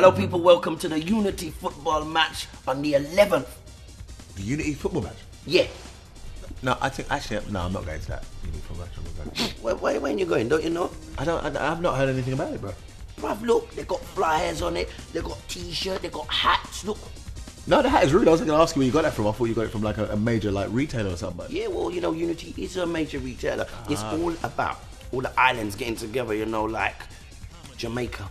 Hello people, welcome to the Unity football match on the 11th. The Unity football match? Yeah. No, I think actually no, I'm not going to that Unity football match. I'm not going to. Where are you going? Don't you know? I've not heard anything about it, bro. Bruv, look, they got flyers on it, they got t-shirts, they got hats, look. No, the hat is rude. I was going to ask you where you got that from. I thought you got it from like a major like retailer or something. Yeah, well, you know, Unity is a major retailer. It's all about all the islands getting together, you know, like Jamaica.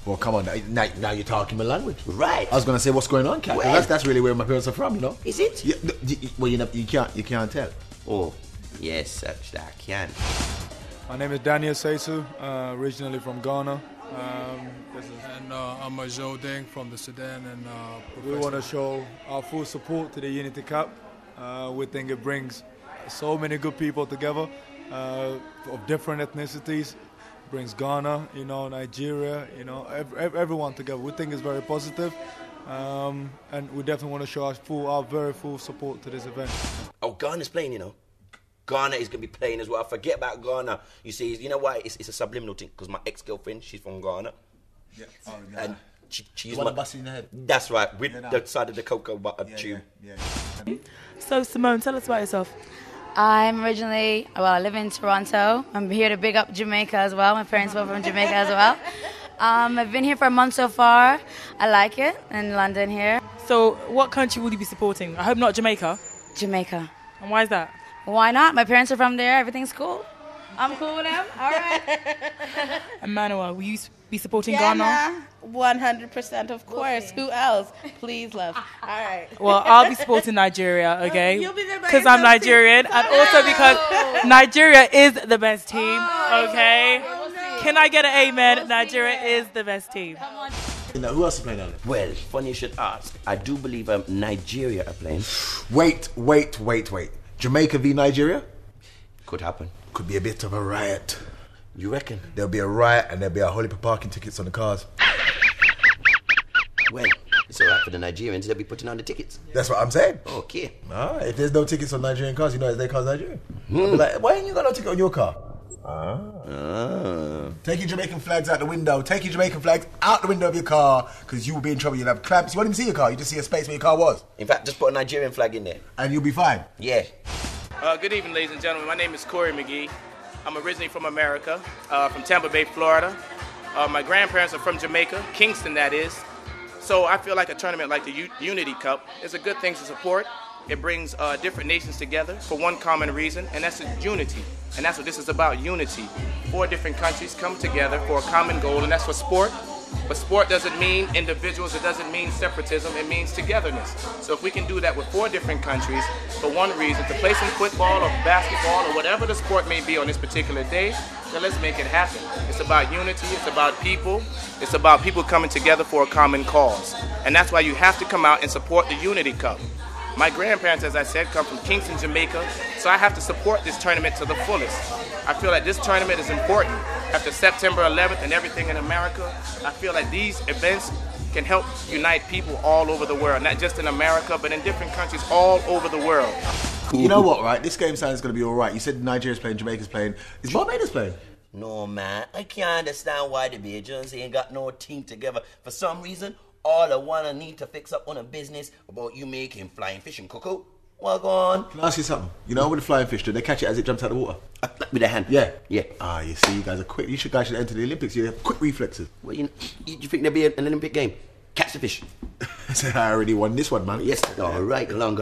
Well, come on, now you're talking my language. Right. I was going to say, what's going on, Kat? Well, That's really where my parents are from, you know. Is it? Yeah, well, you can't tell. Oh, yes, actually, I can. My name is Daniel Seisu, originally from Ghana. I'm a Joe Deng from the Sudan, and we want to show our full support to the Unity Cup. We think it brings so many good people together of different ethnicities. Brings Ghana, you know, Nigeria, you know, everyone together. We think it's very positive, and we definitely want to show our very full support to this event. Oh, Ghana's playing, you know. Ghana is going to be playing as well. Forget about Ghana. You see, you know why? It's a subliminal thing, because my ex-girlfriend, she's from Ghana. Yeah. Oh, no. And she's one bust in the head. That's right, with the side of the cocoa butter tube. Yeah. So, Simone, tell us about yourself. I'm originally, I live in Toronto. I'm here to big up Jamaica as well. My parents were from Jamaica as well. I've been here for a month so far. I like it in London here. So, what country will you be supporting? I hope not Jamaica. Jamaica. And why is that? Why not? My parents are from there. Everything's cool. I'm cool with them. All right. Emmanuel, will you be supporting Ghana? 100%, of course. Who else? Please, love. All right. Well, I'll be supporting Nigeria, okay? You'll be there by because I'm yourself, Nigerian, and also because Nigeria is the best team, okay? Can I get an amen? Nigeria is the best team. Now, who else is playing on it? Well, funny you should ask. I do believe Nigeria are playing. Wait. Jamaica v Nigeria? Could happen. Could be a bit of a riot. You reckon? There'll be a riot and there'll be a whole heap of parking tickets on the cars. Well, it's all right for the Nigerians. They'll be putting on the tickets. That's what I'm saying. Okay. If there's no tickets on Nigerian cars, you know their car's Nigerian. I'll be like, why ain't you got no ticket on your car? Take your Jamaican flags out the window. Take your Jamaican flags out the window of your car, because you will be in trouble. You'll have clamps. You won't even see your car. You just see a space where your car was. In fact, just put a Nigerian flag in there. And you'll be fine. Yeah. Good evening, ladies and gentlemen. My name is Corey McGee. I'm originally from America, from Tampa Bay, Florida. My grandparents are from Jamaica, Kingston, that is. So I feel like a tournament like the Unity Cup is a good thing to support. It brings different nations together for one common reason, and that's unity. And that's what this is about, unity. 4 different countries come together for a common goal, and that's for sport. But sport doesn't mean individuals, it doesn't mean separatism, it means togetherness. So if we can do that with 4 different countries for one reason, to play some football or basketball or whatever the sport may be on this particular day, then let's make it happen. It's about unity, it's about people coming together for a common cause. And that's why you have to come out and support the Unity Cup. My grandparents, as I said, come from Kingston, Jamaica, so I have to support this tournament to the fullest. I feel like this tournament is important. After September 11th and everything in America, I feel like these events can help unite people all over the world, not just in America, but in different countries all over the world. You know what, right? This game sounds going to be all right. You said Nigeria's playing, Jamaica's playing. Is Barbados playing? No, man. I can't understand why the Bajans ain't got no team together. For some reason, all I wanna need to fix up on a business about you making flying fish and cocoa. Well, go on. Can I ask you something? You know with the flying fish, do they catch it as it jumps out of the water? With a hand? Yeah. Yeah. You see, you guys are quick. You guys should enter the Olympics. You have quick reflexes. Well, you think there'll be an Olympic game? Catch the fish. I already won this one, man. Yes. All right, along.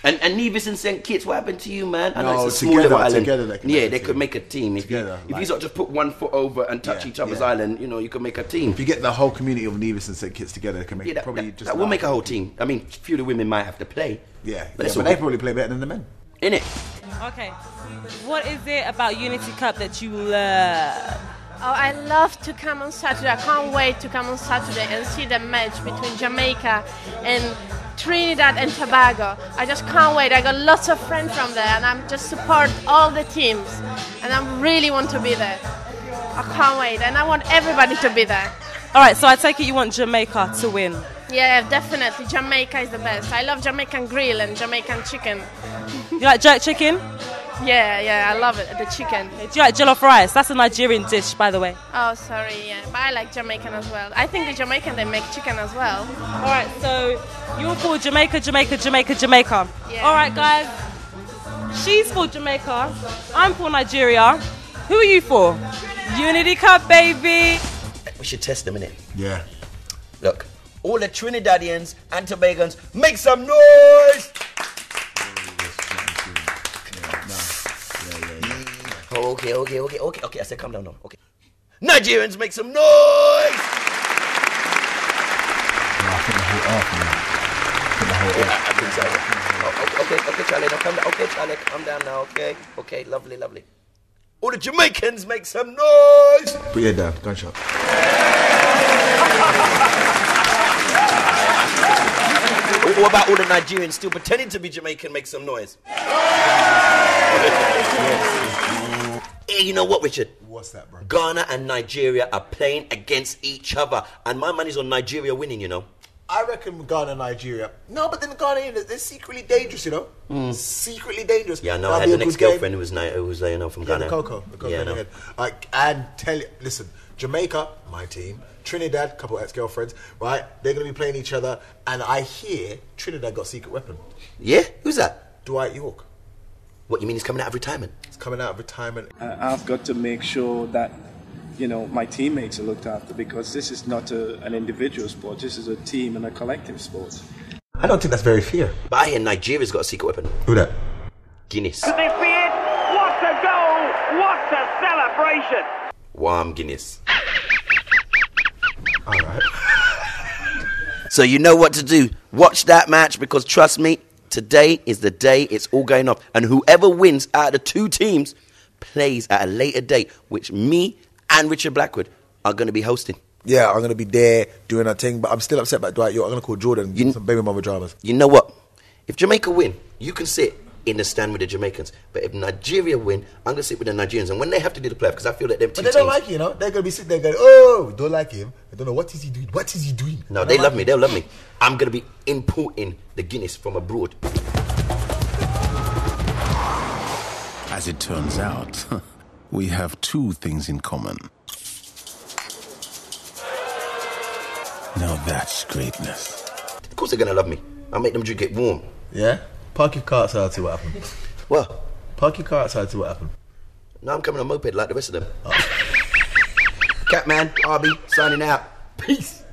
And Nevis and St. Kitts, what happened to you, man? I know it's a together, small island. together they could make a team. If you just put one foot over and touch each other's island, you know, you could make a team. If you get the whole community of Nevis and St. Kitts together, they can make that will make a whole team. I mean, a few of the women might have to play. Yeah, but they probably play better than the men. Innit? Okay. What is it about Unity Cup that you love? Oh, I love to come on Saturday. I can't wait to come on Saturday and see the match between Jamaica and Trinidad and Tobago. I just can't wait. I got lots of friends from there, and I'm just support all the teams, and I really want to be there. I can't wait, and I want everybody to be there. All right, so I take it you want Jamaica to win. Yeah, definitely. Jamaica is the best. I love Jamaican grill and Jamaican chicken. You like jerk chicken? Yeah, I love it. The chicken. Do you like jollof rice? That's a Nigerian dish, by the way. Oh, sorry, yeah. But I like Jamaican as well. I think the Jamaican, they make chicken as well. All right, so you're for Jamaica. Yeah. All right, guys. She's for Jamaica. I'm for Nigeria. Who are you for? Unity Cup, baby. We should test them, innit? Yeah. Look, all the Trinidadians and Tobagans, make some noise! Okay. I said calm down now. Okay. Nigerians, make some noise! Okay, Charlie, now calm down. Okay, Charlie, calm down now. Okay, lovely. All the Jamaicans, make some noise! Put your head down, gunshot. What about all the Nigerians still pretending to be Jamaican, make some noise? Hey, you know what, Richard? What's that, bro? Ghana and Nigeria are playing against each other, and my money's on Nigeria winning, you know. I reckon Ghana and Nigeria. No, but then Ghana, they're secretly dangerous, you know? Secretly dangerous. Yeah, I know. I had an ex-girlfriend who was from Ghana. The Coco. Yeah, I know. And tell you, listen, Jamaica, my team, Trinidad, couple ex-girlfriends, right? They're going to be playing each other, and I hear Trinidad got a secret weapon. Yeah? Who's that? Dwight York. What, you mean he's coming out of retirement? He's coming out of retirement. I've got to make sure that, you know, my teammates are looked after, because this is not an individual sport. This is a team and a collective sport. I don't think that's very fair. But I hear Nigeria's got a secret weapon. Who that? Guinness. Could this be it? What a goal! What a celebration! Warm Guinness. All right. So you know what to do. Watch that match, because trust me, today is the day it's all going off. And whoever wins out of the two teams plays at a later date, which me and Richard Blackwood are going to be hosting. Yeah, I'm going to be there doing our thing, but I'm still upset about Dwight York. I'm going to call Jordan and some baby mama dramas. You know what? If Jamaica win, you can sit in the stand with the Jamaicans. But if Nigeria win, I'm going to sit with the Nigerians. And when they have to do the playoff, because I feel that them two But they don't teams- like you know? They're going to be sitting there going, oh, we don't like him. I don't know, what is he doing? What is he doing? No, they love me. They'll love me. I'm going to be importing the Guinness from abroad. As it turns out, we have two things in common. Now that's greatness. Of course they're going to love me. I'll make them drink it warm. Yeah? Park your car outside, see what happens. What? Park your car outside, see what happens. No, I'm coming on moped like the rest of them. Catman, RB, signing out. Peace.